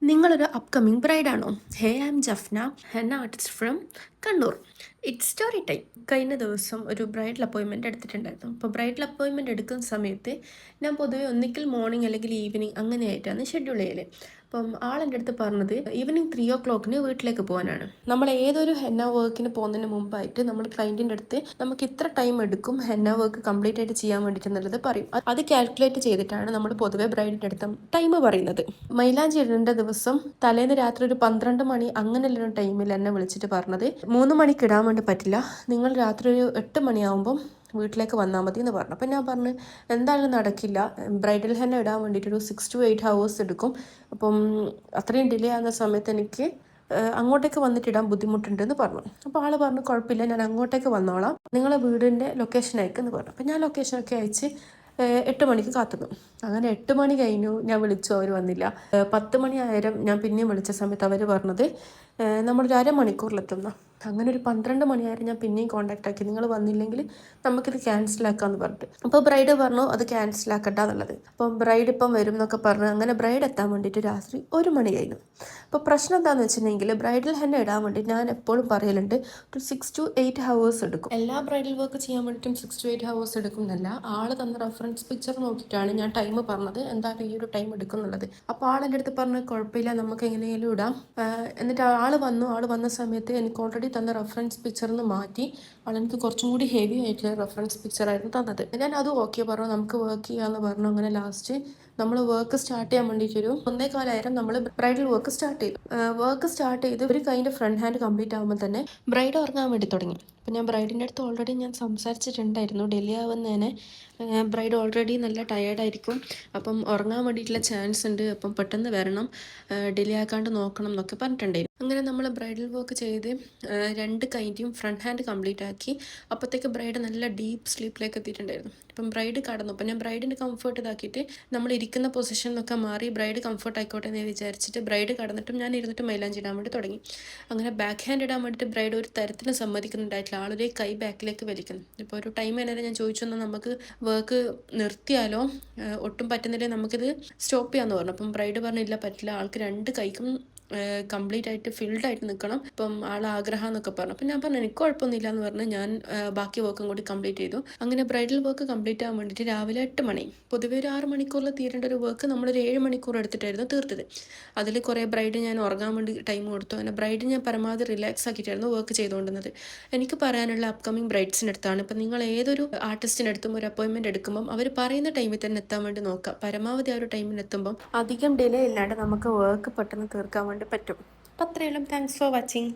നിങ്ങളൊരു അപ്കമിങ് ബ്രൈഡാണോ? Hey, I am Jafna, henna artist from Kannur. It's story time. കഴിഞ്ഞ ദിവസം ഒരു ബ്രൈഡൽ അപ്പോയിൻമെൻറ്റ് എടുത്തിട്ടുണ്ടായിരുന്നു. അപ്പോൾ ബ്രൈഡൽ അപ്പോയിൻമെൻറ്റ് എടുക്കുന്ന സമയത്ത് ഞാൻ പൊതുവേ ഒന്നിക്കൽ മോർണിംഗ് അല്ലെങ്കിൽ ഈവനിങ് അങ്ങനെയായിട്ടാണ് ഷെഡ്യൂൾ ചെയ്യൽ. അപ്പം ആളെൻ്റെ അടുത്ത് പറഞ്ഞത് ഈവനിങ് 3 o'clock വീട്ടിലേക്ക് പോകാനാണ്. നമ്മൾ ഏതൊരു ഹെന്ന വർക്കിന് പോകുന്നതിന് മുമ്പായിട്ട് നമ്മൾ ക്ലയൻറ്റിൻ്റെ അടുത്ത് നമുക്ക് ഇത്ര ടൈം എടുക്കും ഹെന്ന വർക്ക് കംപ്ലീറ്റ് ആയിട്ട് ചെയ്യാൻ വേണ്ടിയിട്ടുള്ളത് പറയും. അത് കാൽക്കുലേറ്റ് ചെയ്തിട്ടാണ് നമ്മൾ പൊതുവേ ബ്രൈഡിൻ്റെ അടുത്ത് ടൈം പറയുന്നത്. മൈലാഞ്ചി ഇടേണ്ട ദിവസം തലേന്ന് രാത്രി ഒരു 12 മണി അങ്ങനെയുള്ള ടൈമിൽ എന്നെ വിളിച്ചിട്ട് പറഞ്ഞത് 3 മണിക്ക് ഇടാൻ വേണ്ടി പറ്റില്ല, നിങ്ങൾ രാത്രി ഒരു 8 മണിയാകുമ്പം വീട്ടിലേക്ക് വന്നാൽ മതി എന്ന് പറഞ്ഞു. അപ്പം ഞാൻ പറഞ്ഞു എന്തായാലും നടക്കില്ല, ബ്രൈഡൽ ഹെന്ന ഇടാൻ വേണ്ടിയിട്ട് ഒരു 6 to 8 hours എടുക്കും. അപ്പം അത്രയും ഡിലേ ആകുന്ന സമയത്ത് എനിക്ക് അങ്ങോട്ടേക്ക് വന്നിട്ട് ഇടാൻ ബുദ്ധിമുട്ടുണ്ടെന്ന് പറഞ്ഞു. അപ്പോൾ ആൾ പറഞ്ഞു കുഴപ്പമില്ല, ഞാൻ അങ്ങോട്ടേക്ക് വന്നോളാം, നിങ്ങളെ വീടിൻ്റെ ലൊക്കേഷൻ അയക്കുമെന്ന് പറഞ്ഞു. അപ്പം ഞാൻ ലൊക്കേഷനൊക്കെ അയച്ച് 8 മണിക്ക് കാത്തുന്നു. അങ്ങനെ 8 മണി കഴിഞ്ഞു, ഞാൻ വിളിച്ചു, അവർ വന്നില്ല. 10 മണി ആയിരം ഞാൻ പിന്നെയും വിളിച്ച സമയത്ത് അവർ പറഞ്ഞത് നമ്മളൊരു അരമണിക്കൂറിലെത്തുന്ന. അങ്ങനെ ഒരു 12 മണിയായിരം ഞാൻ പിന്നെയും കോൺടാക്റ്റ് ആക്കി, നിങ്ങൾ വന്നില്ലെങ്കിൽ നമുക്കിത് ക്യാൻസലാക്കാമെന്ന് പറഞ്ഞിട്ട്. അപ്പോൾ ബ്രൈഡ് പറഞ്ഞു അത് ക്യാൻസലാക്കണ്ട എന്നുള്ളത്. അപ്പം ബ്രൈഡ് ഇപ്പം വരും എന്നൊക്കെ പറഞ്ഞു. അങ്ങനെ ബ്രൈഡ് എത്താൻ വേണ്ടിയിട്ട് രാത്രി 1 മണി കഴിഞ്ഞു. അപ്പോൾ പ്രശ്നം എന്താണെന്ന് വെച്ചിട്ടുണ്ടെങ്കിൽ ബ്രൈഡൽ ഹെന്ന ഇടാൻ വേണ്ടി ഞാൻ എപ്പോഴും പറയലുണ്ട് ഒരു 6 to 8 hours എടുക്കും. എല്ലാ ബ്രൈഡൽ വർക്ക് ചെയ്യാൻ വേണ്ടിയിട്ടും 6 to 8 hours എടുക്കും എന്നല്ല, ആൾ തന്ന റെഫറൻസ് പിക്ചർ നോക്കിയിട്ടാണ് ഞാൻ ടൈം പറഞ്ഞത് എന്തായാലും ഈ ഒരു ടൈം എടുക്കും എന്നുള്ളത്. അപ്പോൾ ആളെൻ്റെ അടുത്ത് പറഞ്ഞ കുഴപ്പമില്ല, നമുക്ക് എങ്ങനെയെങ്കിലും ഇടാം. എന്നിട്ട് ആൾ വന്ന സമയത്ത് എനിക്ക് ഓൾറെഡി തന്ന റെഫറൻസ് പിക്ചറിന്ന് മാറ്റി ആളെനിക്ക് കുറച്ചും കൂടി ഹെവി ആയിട്ടുള്ള റെഫറൻസ് പിക്ചറായിരുന്നു തന്നത്. ഞാൻ അത് ഓക്കെ പറഞ്ഞു, നമുക്ക് വർക്ക് ചെയ്യാമെന്ന് പറഞ്ഞു. അങ്ങനെ ലാസ്റ്റ് നമ്മൾ വർക്ക് സ്റ്റാർട്ട് ചെയ്യാൻ വേണ്ടിയിട്ടൊരു 1,400 നമ്മൾ ബ്രൈഡൽ വർക്ക് സ്റ്റാർട്ട് ചെയ്തു. വർക്ക് സ്റ്റാർട്ട് ചെയ്ത് ഒരു കൈൻ്റെ ഫ്രണ്ട് ഹാൻഡ് കംപ്ലീറ്റ് ആകുമ്പോൾ തന്നെ ബ്രൈഡ് ഉറങ്ങാൻ വേണ്ടി തുടങ്ങി. അപ്പം ഞാൻ ബ്രൈഡിൻ്റെ അടുത്ത് ഓൾറെഡി ഞാൻ സംസാരിച്ചിട്ടുണ്ടായിരുന്നു, ഡിലേ ആവുന്നതിന് ബ്രൈഡ് ഓൾറെഡി നല്ല ടയേർഡായിരിക്കും, അപ്പം ഉറങ്ങാൻ വേണ്ടിയിട്ടുള്ള ചാൻസ് ഉണ്ട്, അപ്പം പെട്ടെന്ന് വരണം, ഡിലേ ആക്കാണ്ട് നോക്കണം എന്നൊക്കെ പറഞ്ഞിട്ടുണ്ടായിരുന്നു. അങ്ങനെ നമ്മൾ ബ്രൈഡൽ വർക്ക് ചെയ്ത് 2 കൈൻ്റെയും ഫ്രണ്ട് ഹാൻഡ് കംപ്ലീറ്റ് ആക്കി. അപ്പോഴത്തേക്ക് ബ്രൈഡ് നല്ല ഡീപ്പ് സ്ലീപ്പിലേക്ക് എത്തിയിട്ടുണ്ടായിരുന്നു. അപ്പം ബ്രൈഡ് കടന്നു. അപ്പം ഞാൻ ബ്രൈഡിൻ്റെ കംഫർട്ട് ഇതാക്കിയിട്ട് നമ്മൾ ഇരിക്കുന്ന പൊസിഷൻ എന്നൊക്കെ മാറി ബ്രൈഡ് കംഫർട്ട് ആയിക്കോട്ടെ എന്ന് വിചാരിച്ചിട്ട് ബ്രൈഡ് കടന്നിട്ടും ഞാൻ ഇരുന്നിട്ട് മൈലാഞ്ചി ഇടാൻ വേണ്ടി തുടങ്ങി. അങ്ങനെ ബാക്ക് ഹാൻഡ് ഇടാൻ വേണ്ടിയിട്ട് ബ്രൈഡ് ഒരു തരത്തിലും സമ്മതിക്കുന്നുണ്ടായിട്ടില്ല, ആളൊരു കൈ ബാക്കിലേക്ക് വലിക്കുന്നു. ഇപ്പോൾ ഒരു ടൈം തന്നെ ഞാൻ ചോദിച്ചു എന്നാൽ നമുക്ക് വർക്ക് നിർത്തിയാലോ, ഒട്ടും പറ്റുന്നില്ല, നമുക്കിത് സ്റ്റോപ്പ് ചെയ്യാമെന്ന് പറഞ്ഞു. അപ്പം ബ്രൈഡ് പറഞ്ഞില്ല പറ്റില്ല, ആൾക്ക് 2 കൈക്കും കംപ്ലീറ്റ് ആയിട്ട് ഫിൽഡ് ആയിട്ട് നിൽക്കണം, ഇപ്പം ആൾ ആഗ്രഹം എന്നൊക്കെ പറഞ്ഞു. അപ്പം ഞാൻ പറഞ്ഞു എനിക്ക് കുഴപ്പമൊന്നുമില്ല എന്ന് പറഞ്ഞ് ഞാൻ ബാക്കി വർക്കും കൂടി കംപ്ലീറ്റ് ചെയ്തു. അങ്ങനെ ബ്രൈഡൽ വർക്ക് കംപ്ലീറ്റ് ആകാൻ വേണ്ടിയിട്ട് രാവിലെ 8 മണി, പൊതുവേ ഒരു 6 മണിക്കൂറിൽ തീരേണ്ട ഒരു വർക്ക് നമ്മളൊരു 7 മണിക്കൂർ എടുത്തിട്ടായിരുന്നു തീർത്തത്. അതിൽ കുറേ ബ്രൈഡ് ഞാൻ ഉറങ്ങാൻ വേണ്ടി ടൈം കൊടുത്തു. അങ്ങനെ ബ്രൈഡ് ഞാൻ പരമാവധി റിലാക്സ് ആക്കിയിട്ടായിരുന്നു വർക്ക് ചെയ്തുകൊണ്ടിരുന്നത്. എനിക്ക് പറയാനുള്ള അപ്കമിങ് ബ്രൈഡ്സിൻ്റെ അടുത്താണ്, ഇപ്പം നിങ്ങൾ ഏതൊരു ആർട്ടിസ്റ്റിൻ്റെ അടുത്തും ഒരു അപ്പോയിൻമെൻറ്റ് എടുക്കുമ്പം അവർ പറയുന്ന ടൈമിൽ തന്നെ എത്താൻ വേണ്ടി നോക്കുക. പരമാവധി ആ ഒരു ടൈമിൽ എത്തുമ്പം അധികം ഡിലേ ഇല്ലാണ്ട് നമുക്ക് വർക്ക് പെട്ടെന്ന് തീർക്കാൻ വേണ്ടി പറ്റും. അപ്പം അത്രയേ ഉള്ളൂ. Thanks for watching.